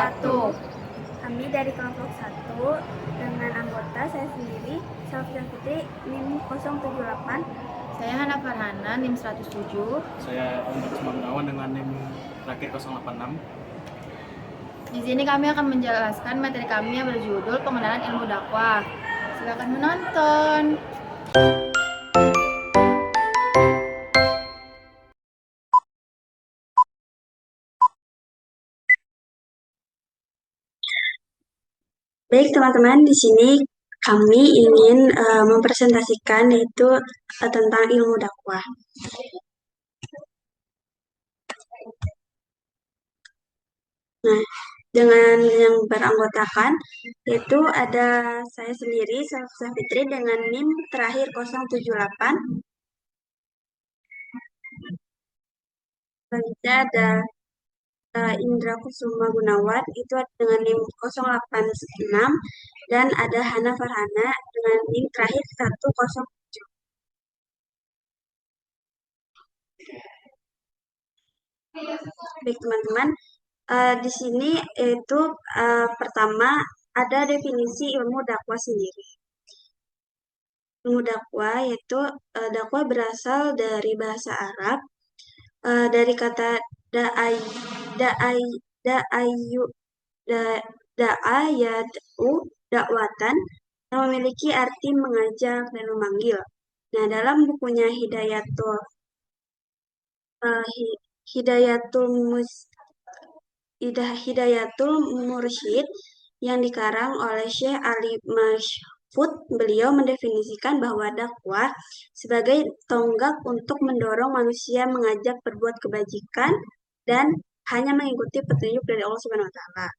wabarakatuh. Kami dari kelompok 1 dengan anggota saya sendiri, Safia Fitri, NIM 078. Saya Hana Farhana, NIM 107. Saya Omar Gunawan dengan NIM terakhir 086. Di sini kami akan menjelaskan materi kami yang berjudul pengenalan ilmu dakwah. Silakan menonton. Baik teman-teman, di sini kami ingin mempresentasikan yaitu tentang ilmu dakwah. Nah, dengan yang beranggotakan yaitu ada saya sendiri, Safia Fitri dengan NIM terakhir 078. Selanjutnya ada Indra Kusuma Gunawan itu dengan NIM 086 dan ada Hana Farhana dengan NIM terakhir 107. Baik teman-teman, di sini itu pertama ada definisi ilmu dakwah sendiri. Ilmu dakwah yaitu dakwah berasal dari bahasa Arab dari kata da'ay da'ay da'ayu da- da'ayatu dakwatan yang memiliki arti mengajak dan memanggil. Nah, dalam bukunya uh, Hi- Hidayatul Hidayatul Mursyid yang dikarang oleh Syekh Ali Mashfud, beliau mendefinisikan bahwa dakwah sebagai tonggak untuk mendorong manusia mengajak berbuat kebajikan dan hanya mengikuti petunjuk dari Allah Subhanahu wa taala.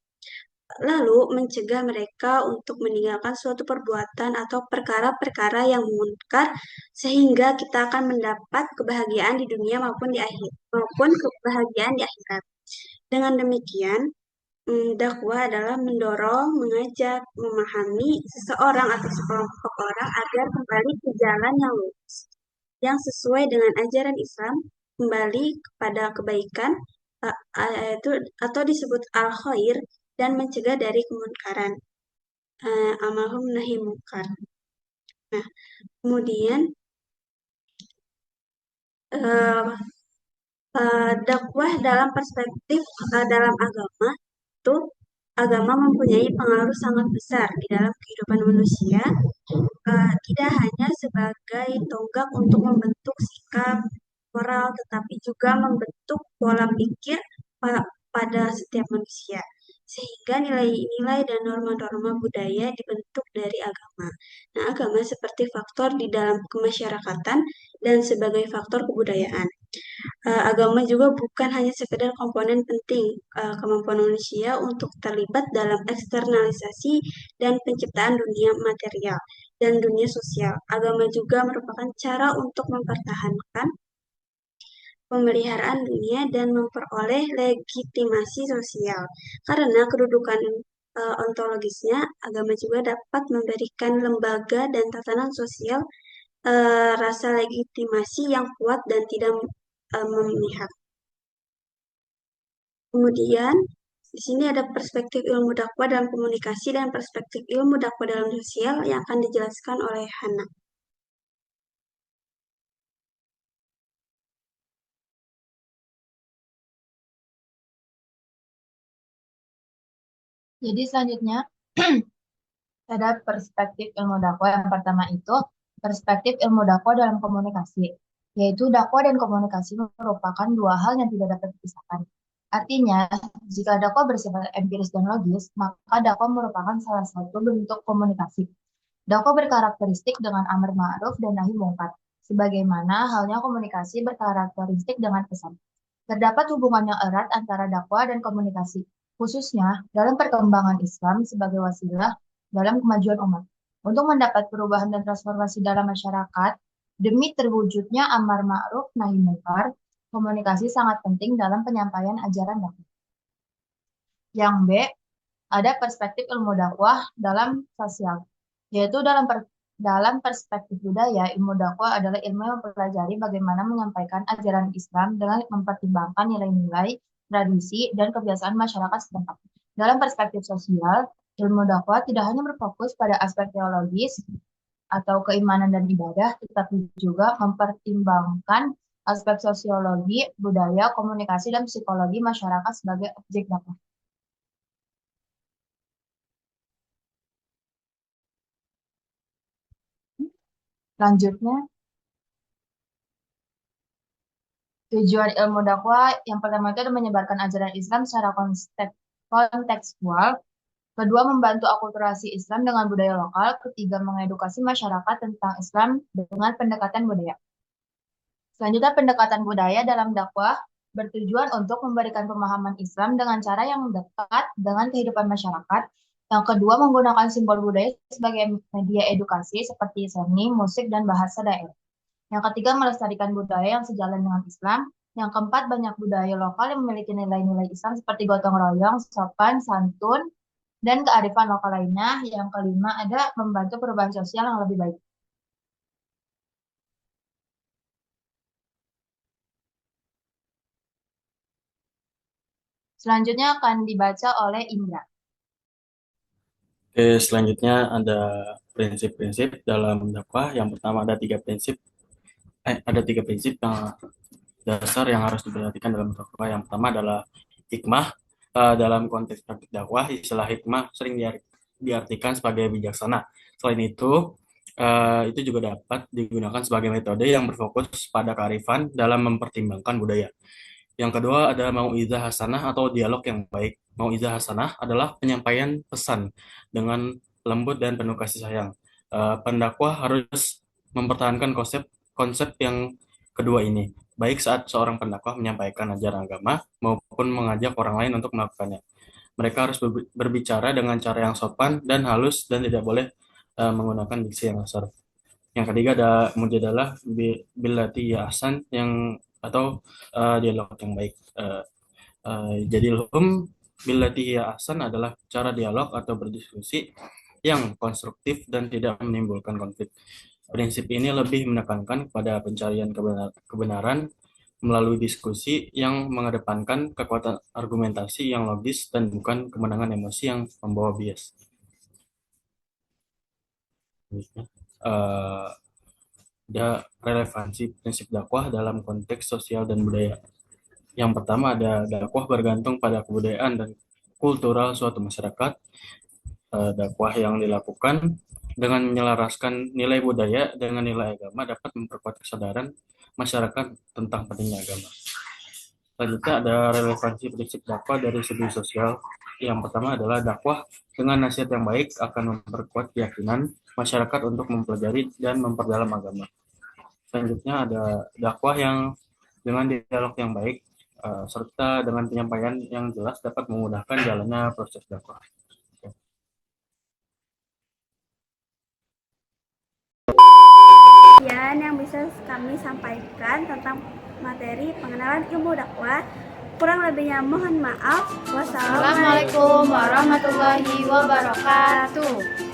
Lalu mencegah mereka untuk meninggalkan suatu perbuatan atau perkara-perkara yang munkar sehingga kita akan mendapat kebahagiaan di dunia maupun kebahagiaan di akhirat. Dengan demikian, dakwah adalah mendorong, mengajak, memahami seseorang atau sekelompok orang agar kembali ke jalan yang lurus, yang sesuai dengan ajaran Islam, kembali kepada kebaikan, yaitu atau disebut al-khair, dan mencegah dari kemunkaran, amalhum nahi munkar. Nah, kemudian dakwah dalam perspektif dalam agama itu agama mempunyai pengaruh sangat besar di dalam kehidupan manusia, tidak hanya sebagai tonggak untuk membentuk sikap moral, tetapi juga membentuk pola pikir pada setiap manusia, sehingga nilai-nilai dan norma-norma budaya dibentuk dari agama. Nah, agama seperti faktor di dalam kemasyarakatan dan sebagai faktor kebudayaan. Agama juga bukan hanya sekedar komponen penting kemampuan manusia untuk terlibat dalam eksternalisasi dan penciptaan dunia material dan dunia sosial. Agama juga merupakan cara untuk mempertahankan pemeliharaan dunia dan memperoleh legitimasi sosial. Karena kedudukan ontologisnya, agama juga dapat memberikan lembaga dan tatanan sosial rasa legitimasi yang kuat dan tidak memihak. Kemudian, di sini ada perspektif ilmu dakwah dalam komunikasi dan perspektif ilmu dakwah dalam sosial yang akan dijelaskan oleh Hana. Jadi selanjutnya ada perspektif ilmu dakwah. Yang pertama itu perspektif ilmu dakwah dalam komunikasi, yaitu dakwah dan komunikasi merupakan dua hal yang tidak dapat dipisahkan. Artinya, jika dakwah bersifat empiris dan logis, maka dakwah merupakan salah satu bentuk komunikasi. Dakwah berkarakteristik dengan amar ma'ruf dan nahi mungkar, sebagaimana halnya komunikasi berkarakteristik dengan pesan. Terdapat hubungan yang erat antara dakwah dan komunikasi, khususnya dalam perkembangan Islam sebagai wasilah dalam kemajuan umat. Untuk mendapat perubahan dan transformasi dalam masyarakat, demi terwujudnya amar ma'ruf nahi mungkar, komunikasi sangat penting dalam penyampaian ajaran dakwah. Yang B, ada perspektif ilmu dakwah dalam sosial, yaitu dalam perspektif budaya, ilmu dakwah adalah ilmu yang mempelajari bagaimana menyampaikan ajaran Islam dengan mempertimbangkan nilai-nilai, tradisi, dan kebiasaan masyarakat setempat. Dalam perspektif sosial, ilmu dakwah tidak hanya berfokus pada aspek teologis atau keimanan dan ibadah, tetapi juga mempertimbangkan aspek sosiologi, budaya, komunikasi, dan psikologi masyarakat sebagai objek dakwah. Selanjutnya, tujuan ilmu dakwah yang pertama itu adalah menyebarkan ajaran Islam secara kontekstual. Kedua, membantu akulturasi Islam dengan budaya lokal. Ketiga, mengedukasi masyarakat tentang Islam dengan pendekatan budaya. Selanjutnya, pendekatan budaya dalam dakwah bertujuan untuk memberikan pemahaman Islam dengan cara yang dekat dengan kehidupan masyarakat. Yang kedua, menggunakan simbol budaya sebagai media edukasi seperti seni, musik, dan bahasa daerah. Yang ketiga, melestarikan budaya yang sejalan dengan Islam. Yang keempat, banyak budaya lokal yang memiliki nilai-nilai Islam seperti gotong royong, sopan, santun, dan kearifan lokal lainnya. Yang kelima, ada membantu perubahan sosial yang lebih baik. Selanjutnya akan dibaca oleh Indra. Oke, selanjutnya ada prinsip-prinsip dalam dakwah. Yang pertama ada tiga prinsip yang dasar yang harus diperhatikan dalam dakwah. Yang pertama adalah hikmah. Dalam konteks praktik dakwah, istilah hikmah sering diartikan sebagai bijaksana. Selain itu juga dapat digunakan sebagai metode yang berfokus pada kearifan dalam mempertimbangkan budaya. Yang kedua ada mau'izah hasanah atau dialog yang baik. Mau'izah hasanah adalah penyampaian pesan dengan lembut dan penuh kasih sayang. Pendakwah harus mempertahankan konsep yang kedua ini, baik saat seorang pendakwah menyampaikan ajaran agama maupun mengajak orang lain untuk melakukannya. Mereka harus berbicara dengan cara yang sopan dan halus dan tidak boleh menggunakan diksi yang kasar. Yang ketiga ada mujadalah billati ya ahsan atau dialog yang baik. Jadilhum billati ya ahsan adalah cara dialog atau berdiskusi yang konstruktif dan tidak menimbulkan konflik. Prinsip ini lebih menekankan pada pencarian kebenaran melalui diskusi yang mengedepankan kekuatan argumentasi yang logis dan bukan kemenangan emosi yang membawa bias. Ada relevansi prinsip dakwah dalam konteks sosial dan budaya. Yang pertama ada dakwah bergantung pada kebudayaan dan kultural suatu masyarakat. Dakwah yang dilakukan dengan menyelaraskan nilai budaya dengan nilai agama dapat memperkuat kesadaran masyarakat tentang pentingnya agama. Selanjutnya ada relevansi prinsip dakwah dari segi sosial. Yang pertama adalah dakwah dengan nasihat yang baik akan memperkuat keyakinan masyarakat untuk mempelajari dan memperdalam agama. Selanjutnya ada dakwah yang dengan dialog yang baik serta dengan penyampaian yang jelas dapat memudahkan jalannya proses dakwah. Sekian yang bisa kami sampaikan tentang materi pengenalan ilmu dakwah. Kurang lebihnya mohon maaf. Wassalamualaikum Assalamualaikum warahmatullahi wabarakatuh.